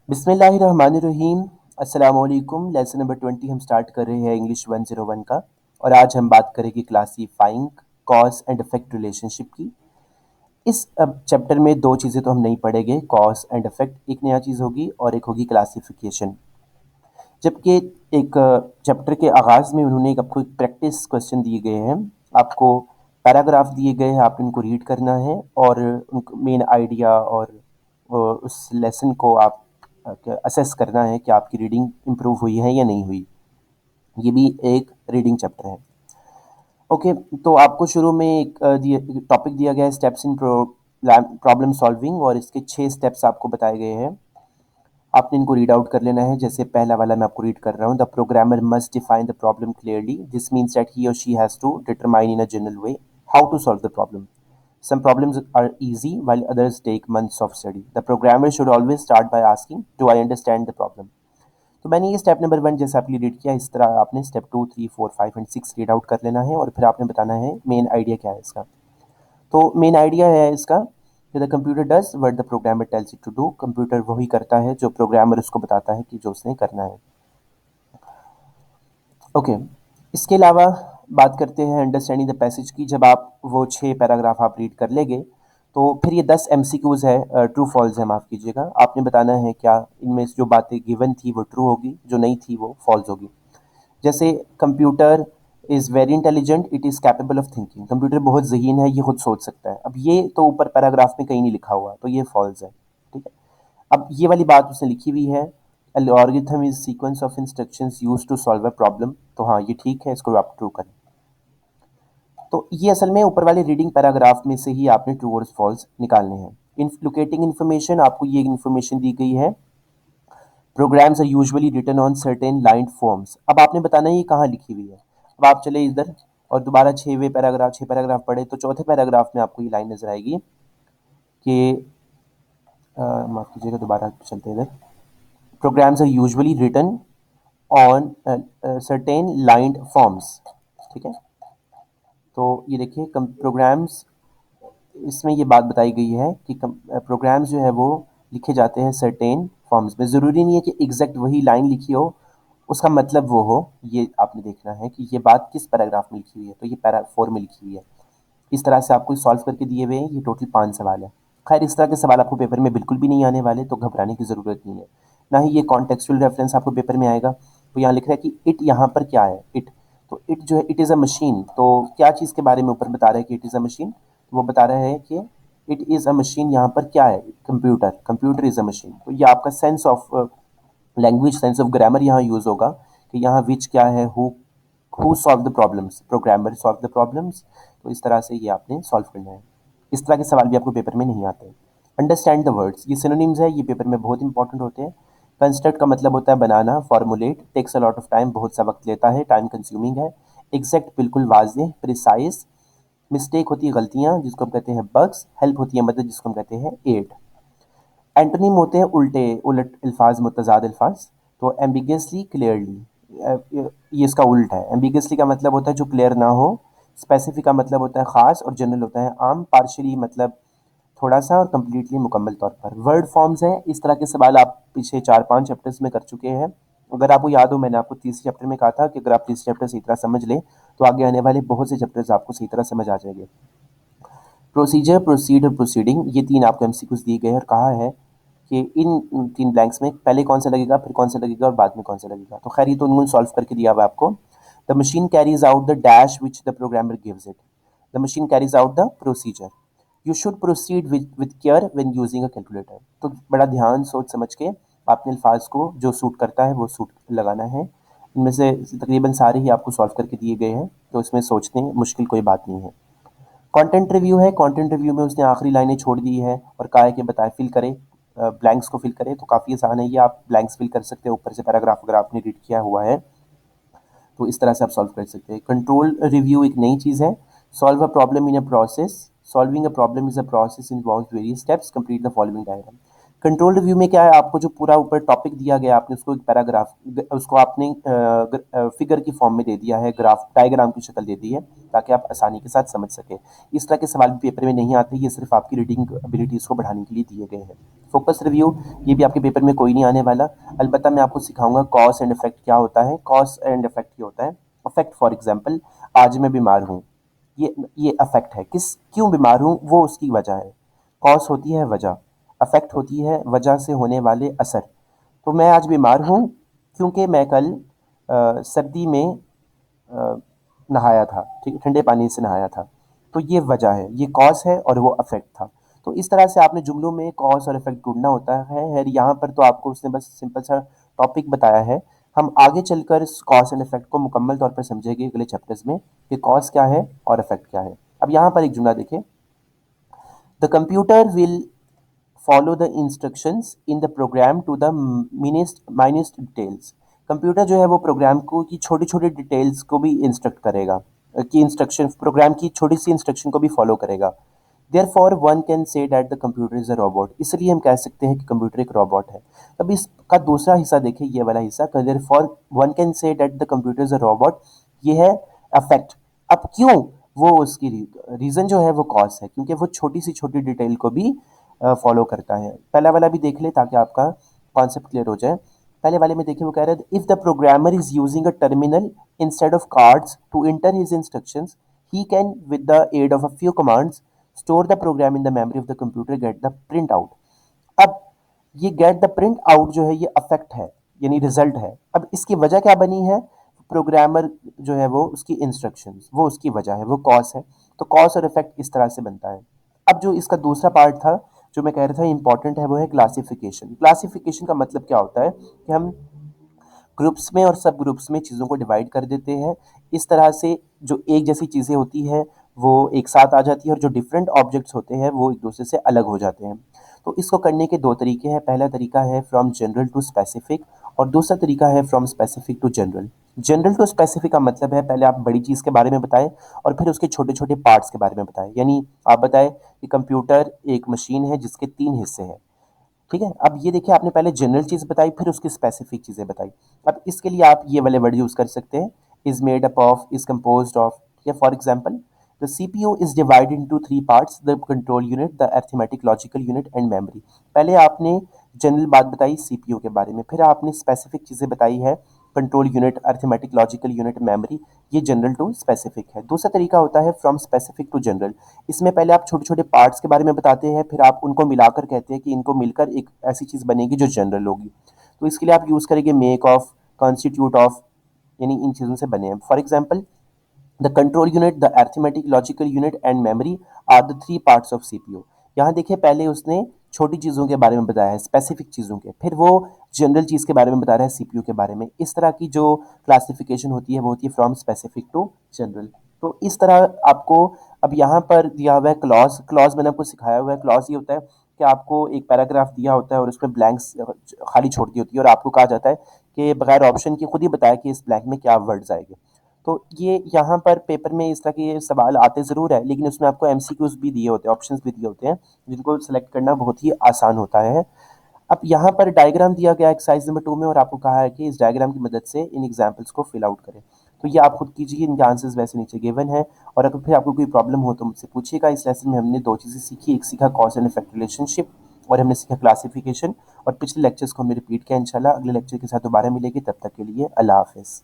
बिस्मिल्लाहिर्रहमानिर्रहीम। अस्सलाम वालेकुम। लेसन नंबर 20 हम स्टार्ट कर रहे हैं इंग्लिश 101 का। और आज हम बात करेंगे classifying cause and effect relationship की। इस चैप्टर में दो चीज़ें तो हम नहीं पढ़ेंगे, कॉज एंड इफेक्ट एक नया चीज़ होगी और एक होगी क्लासिफिकेशन। जबकि एक चैप्टर के आगाज़ में उन्होंने आपको एक प्रैक्टिस क्वेश्चन दिए गए हैं। आपको पैराग्राफ दिए गए हैं, आपने उनको रीड करना है और उनको मेन आइडिया और उस लेसन को आप असेस करना है कि आपकी रीडिंग इम्प्रूव हुई है या नहीं हुई। ये भी एक रीडिंग चैप्टर है। ओके, तो आपको शुरू में एक टॉपिक दिया गया है, स्टेप्स इन प्रॉब्लम सॉल्विंग, और इसके 6 स्टेप्स आपको बताए गए हैं। आपने इनको रीड आउट कर लेना है। जैसे पहला वाला मैं आपको रीड कर रहा हूँ। The programmer must define the problem clearly. This means that he or she has to determine in a general way how to solve the problem. Some problems are easy while others take months of study. The programmer should always start by asking, do I understand the problem? तो मैंने ये step number 1 जैसे आपने read किया, इस तरह आपने step 2, 3, 4, 5 and 6 read out कर लेना है और फिर आपने बताना है मेन आइडिया क्या है इसका। तो मेन आइडिया है इसका कि the computer does what the programmer tells it to do. Computer वही करता है जो प्रोग्रामर उसको बताता है कि जो उसने करना है। ओके, इसके अलावा बात करते हैं अंडरस्टैंडिंग द पैसेज की। जब आप वो 6 पैराग्राफ आप रीड कर लेंगे तो फिर ये 10 एमसीक्यूज़ है, ट्रू फॉल्स है, माफ़ कीजिएगा। आपने बताना है क्या इनमें से जो बातें गिवन थी वो ट्रू होगी, जो नहीं थी वो फॉल्स होगी। जैसे computer is very intelligent, it is capable of thinking. Computer बहुत ज़हीन है, ये खुद सोच सकता है। अब ये तो ऊपर पैराग्राफ में कहीं नहीं लिखा हुआ, तो ये फॉल्स है। ठीक है, अब ये वाली बात उसने लिखी हुई है, algorithm is sequence of instructions used to solve a problem. तो हाँ, ये ठीक है, इसको आप ट्रू करें। तो ये असल में ऊपर वाले रीडिंग पैराग्राफ में से ही आपने ट्रू और फॉल्स निकालने हैं। इन लोकेटिंग इन्फॉर्मेशन, आपको ये इन्फॉर्मेशन दी गई है। Programs are usually written on certain line forms. अब आपने बताना है ये कहाँ लिखी हुई है। अब आप चले इधर और दोबारा 6 पैराग्राफ पढ़े तो चौथे पैराग्राफ में आपको ये लाइन नजर आएगी कि माफ कीजिएगा, दोबारा चलते हैं इधर। Programs are usually written on certain lined forms. ठीक है, तो ये देखिए प्रोग्राम्स, इसमें ये बात बताई गई है कि प्रोग्राम्स जो है वो लिखे जाते हैं सर्टेन फॉर्म्स में। ज़रूरी नहीं है कि एग्जैक्ट वही लाइन लिखी हो, उसका मतलब वो हो। ये आपने देखना है कि ये बात किस पैराग्राफ में लिखी हुई है। तो ये पैरा 4 में लिखी हुई है। इस तरह से आपको सॉल्व करके दिए हुए हैं। ये टोटल 5 सवाल है। खैर, इस तरह के सवाल आपको पेपर में बिल्कुल भी नहीं आने वाले, तो घबराने की ज़रूरत नहीं है। ना ही ये कॉन्टेक्चुअल रेफरेंस आपको पेपर में आएगा। तो यहाँ लिख रहा है कि इट, यहाँ पर क्या है इट। तो इट जो है, इट इज़ अ मशीन। तो क्या चीज़ के बारे में ऊपर बता रहा है कि इट इज़ अ मशीन। तो वो बता रहा है कि इट इज़ अ मशीन, यहाँ पर क्या है, computer. Computer is a machine. तो ये आपका sense of language, sense of grammar यहाँ यूज़ होगा कि यहाँ विच क्या है, who solve the problems, programmer solve the problems. तो इस तरह से ये आपने सॉल्व करना है। इस तरह के सवाल भी आपको पेपर में नहीं आते। अंडरस्टैंड द वर्ड्स, ये सिनोनिम्स है, ये पेपर में बहुत इंपॉर्टेंट होते हैं। कंस्ट्रक्ट का मतलब होता है बनाना, formulate takes a lot of time, बहुत सा वक्त लेता है, टाइम कंज्यूमिंग है। एग्जैक्ट बिल्कुल वाज़ेह, प्रिसाइज। मिस्टेक होती है गलतियाँ, जिसको हम कहते हैं बग्स। हेल्प होती है मदद, जिसको हम कहते हैं एड। एंटोनिम होते हैं उल्टे उलट अल्फाज, मुतजाद अल्फाज। तो एम्बिगसली, क्लियरली, ये इसका उल्ट है। एम्बिगसली का मतलब होता है जो क्लियर ना हो। स्पेसिफिक का मतलब होता है खास, और जनरल होता है आम। पार्शली मतलब थोड़ा सा, और कम्प्लीटली मुकम्मल तौर पर। वर्ड फॉर्म्स हैं, इस तरह के सवाल आप पिछले 4-5 चैप्टर्स में कर चुके हैं। अगर आपको याद हो, मैंने आपको तीसरे चैप्टर में कहा था कि अगर आप तीसरे चैप्टर सही तरह समझ लें तो आगे आने वाले बहुत से चैप्टर्स आपको सही तरह समझ आ जाएंगे। प्रोसीजर, प्रोसीड और प्रोसीडिंग, ये 3 आपको एमसीक्यूज दिए गए हैं और कहा है कि इन 3 ब्लैंक्स में पहले कौन सा लगेगा, फिर कौन सा लगेगा और बाद में कौन सा लगेगा। तो खैर, ये तो उन्होंने सॉल्व करके दिया हुआ आपको। The machine carries out the dash which the programmer gives it. The machine carries out the procedure. You should proceed with care when using a calculator. तो बड़ा ध्यान सोच समझ के आपने अल्फाज को जो सूट करता है वो सूट लगाना है। इनमें से तकरीबन सारे ही आपको सॉल्व करके दिए गए हैं, तो इसमें सोचने मुश्किल कोई बात नहीं है। कंटेंट रिव्यू है। कंटेंट रिव्यू में उसने आखिरी लाइनें छोड़ दी है और कहा है कि बताएं, फिल करें, ब्लैंक्स को फिल करें। तो काफ़ी आसान है ये, आप ब्लैंक्स फिल कर सकते हैं ऊपर से पैराग्राफ अगर आपने रीड किया हुआ है। तो इस तरह से आप सॉल्व कर सकते हैं। कंट्रोल रिव्यू एक नई चीज़ है। Solve a problem in a process. Solving a problem is a process involves various steps, complete the following diagram. Control review में क्या है, आपको जो पूरा ऊपर टॉपिक दिया गया आपने उसको एक पैराग्राफ, उसको आपने फिगर की फॉर्म में दे दिया है, ग्राफ डायग्राम की शक्ल दे दी है ताकि आप आसानी के साथ समझ सकें। इस तरह के सवाल भी पेपर में नहीं आते, ये सिर्फ आपकी रीडिंग एबिलिटीज़ को बढ़ाने के लिए दिए गए हैं। फोकस रिव्यू, ये भी आपके पेपर में कोई नहीं आने वाला। अलबत्ता मैं आपको सिखाऊंगा कॉज एंड इफेक्ट क्या होता है। कॉज एंड इफेक्ट ये होता है, अफेक्ट फॉर एग्जाम्पल, आज मैं बीमार हूँ, ये अफेक्ट है, क्यों बीमार हूँ वो उसकी वजह है। कॉज होती है वजह, अफेक्ट होती है वजह से होने वाले असर। तो मैं आज बीमार हूँ क्योंकि मैं कल सर्दी में अ, नहाया था, ठीक है, ठंडे पानी से नहाया था। तो ये वजह है, ये कॉज है और वो अफेक्ट था। तो इस तरह से आपने जुमलों में कॉज और इफेक्ट ढूंढना होता है। यहाँ पर तो आपको उसने बस सिंपल सा टॉपिक बताया है। हम आगे चलकर इस कॉज एंड इफेक्ट को मुकम्मल तौर पर समझेंगे अगले चैप्टर्स में कि कॉज क्या है और इफेक्ट क्या है। अब यहाँ पर एक जुमला देखें, the computer will follow the instructions in the program to the minutest details। Computer जो है वो प्रोग्राम को की छोटी छोटी डिटेल्स को भी इंस्ट्रक्ट करेगा, कि इंस्ट्रक्शन प्रोग्राम की छोटी सी इंस्ट्रक्शन को भी फॉलो करेगा। Therefore one can say that the computer is a robot, इसलिए हम कह सकते हैं कि कंप्यूटर एक रोबोट है। अब इसका दूसरा हिस्सा देखिए, ये वाला हिस्सा, therefore one can say that the computer is a robot, ये है अफेक्ट। अब क्यों, वो उसकी रीज़न जो है वो कॉज है, क्योंकि वो छोटी सी छोटी डिटेल को भी फॉलो करता है। पहला वाला भी देख ले ताकि आपका कॉन्सेप्ट क्लियर हो जाए। पहले वाले में देखिए वो कह रहे हैं, if the programmer is using a terminal instead of cards to enter his instructions, he can with the aid of a few commands store the program in the memory of the computer, get the print out. अब ये gate the print out जो है ये affect है, यानी result है। अब इसकी वजह क्या बनी है, प्रोग्रामर जो है वो उसकी इंस्ट्रक्शंस, वो उसकी वजह है, वो कॉज है। तो कॉज और इफेक्ट इस तरह से बनता है। अब जो इसका दूसरा पार्ट था जो मैं कह रहा था इंपॉर्टेंट है, वो है क्लासिफिकेशन। क्लासिफिकेशन का मतलब क्या होता है कि हम ग्रुप्स में और सब ग्रुप्स में चीज़ों को डिवाइड कर देते हैं। इस तरह से जो एक जैसी चीज़ें होती हैं वो एक साथ आ जाती है, और जो डिफरेंट ऑब्जेक्ट्स होते हैं वो एक दूसरे से अलग हो जाते हैं। तो इसको करने के दो तरीके हैं। पहला तरीका है फ्रॉम जनरल टू स्पेसिफिक, और दूसरा तरीका है from specific to general. General to specific का मतलब है पहले आप बड़ी चीज़ के बारे में बताएं और फिर उसके छोटे छोटे पार्ट्स के बारे में बताएं। यानी आप बताएं कि कंप्यूटर एक मशीन है जिसके 3 हिस्से हैं, ठीक है। अब ये देखिए आपने पहले जनरल चीज़ बताई फिर उसकी स्पेसिफिक चीज़ें बताई। अब इसके लिए आप ये वाले वर्ड यूज़ कर सकते हैं, is made up of, is compose of. या for example, the CPU is divided into 3 parts, the control unit, the arithmetic logical unit and memory. पहले आपने जनरल बात बताई CPU के बारे में, फिर आपने स्पेसिफिक चीज़ें बताई है, control unit, arithmetic logical unit, memory. ये जनरल टू स्पेसिफिक है। दूसरा तरीका होता है फ्रॉम स्पेसिफिक टू जनरल। इसमें पहले आप छोटे छोटे पार्ट्स के बारे में बताते हैं, फिर आप उनको मिलाकर कहते हैं कि इनको मिलकर एक ऐसी चीज़ बनेगी जो जनरल होगी। तो इसके लिए आप यूज़ करेंगे मेक ऑफ, कॉन्स्टिट्यूट ऑफ, यानी इन चीज़ों से बने हैं। For example, the control unit, the arithmetic logical unit and memory are the 3 parts of CPU। यहाँ देखिए पहले उसने छोटी चीज़ों के बारे में बताया है, स्पेसिफिक चीज़ों के, फिर वो जनरल चीज़ के बारे में बता रहा है CPU के बारे में। इस तरह की जो क्लासिफिकेशन होती है वो होती है फ्रॉम स्पेसिफिक टू जनरल। तो इस तरह आपको अब यहाँ पर दिया हुआ है क्लॉज। क्लॉज मैंने आपको सिखाया हुआ है। क्लॉज ये होता है कि आपको एक पैराग्राफ दिया होता है और उसमें ब्लैंक्स खाली छोड़ दी होती है, और आपको कहा जाता है कि बगैर ऑप्शन के खुद ही बताया कि इस ब्लैंक में क्या वर्ड्स आएंगे। तो ये यहाँ पर पेपर में इस तरह के सवाल आते ज़रूर है, लेकिन उसमें आपको MCQs भी दिए होते हैं, ऑप्शंस भी दिए होते हैं, जिनको सेलेक्ट करना बहुत ही आसान होता है। अब यहाँ पर डायग्राम दिया गया एक्सरसाइज नंबर 2 में, और आपको कहा है कि इस डायग्राम की मदद से इन एग्जाम्पल्स को फिल आउट करें। तो ये आप खुद कीजिए, इनके आंसर्स वैसे नीचे गिवन है। और अगर फिर आपको कोई प्रॉब्लम हो तो मुझसे पूछिएगा। इस लेसन में हमने 2 चीज़ें सीखी, एक सीखा कॉज एंड इफेक्ट रिलेशनशिप, और हमने सीखा क्लासिफिकेशन। और पिछले लेक्चर्स को हमने रिपीट किया। इंशाल्लाह अगले लेक्चर के साथ दोबारा मिलेगी, तब तक के लिए अल्लाह हाफिज़।